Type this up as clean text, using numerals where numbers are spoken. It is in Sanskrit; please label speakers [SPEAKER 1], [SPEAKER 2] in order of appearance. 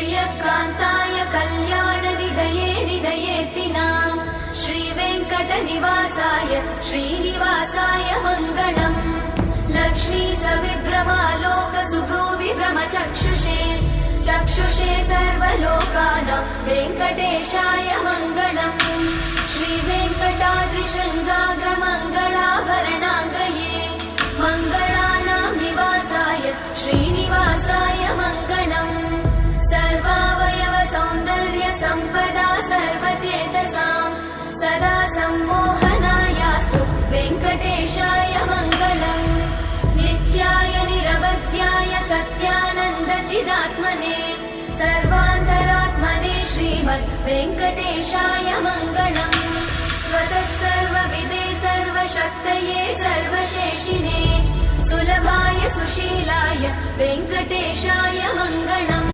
[SPEAKER 1] श्रियकान्ताय कल्याणनिधये निधयेऽर्तिनाम् श्रीवेङ्कटनिवासाय श्रीनिवासाय मङ्गलम् लक्ष्मी सविभ्रमालोकसुभ्रूविभ्रमचक्षुषे चक्षुषे सर्वलोकानां वेङ्कटेशाय मङ्गलम् श्रीवेङ्कटाद्रिशृङ्गाग्रमङ्गलाभरणाङ्गये मङ्गलानां निवासाय श्रीनिवासाय मङ्गलम् सर्वावयव सौन्दर्य सम्पदा सर्वचेतसां सदा सम्मोहनायास्तु वेङ्कटेशाय मङ्गलम् नित्याय निरवध्याय सत्यानन्दचिदात्मने सर्वान्तरात्मने श्रीमद् वेङ्कटेशाय मङ्गलम् स्वतः सर्वविदे सर्वशक्तये सर्वशेषिने सुलभाय सुशीलाय वेङ्कटेशाय मङ्गलम्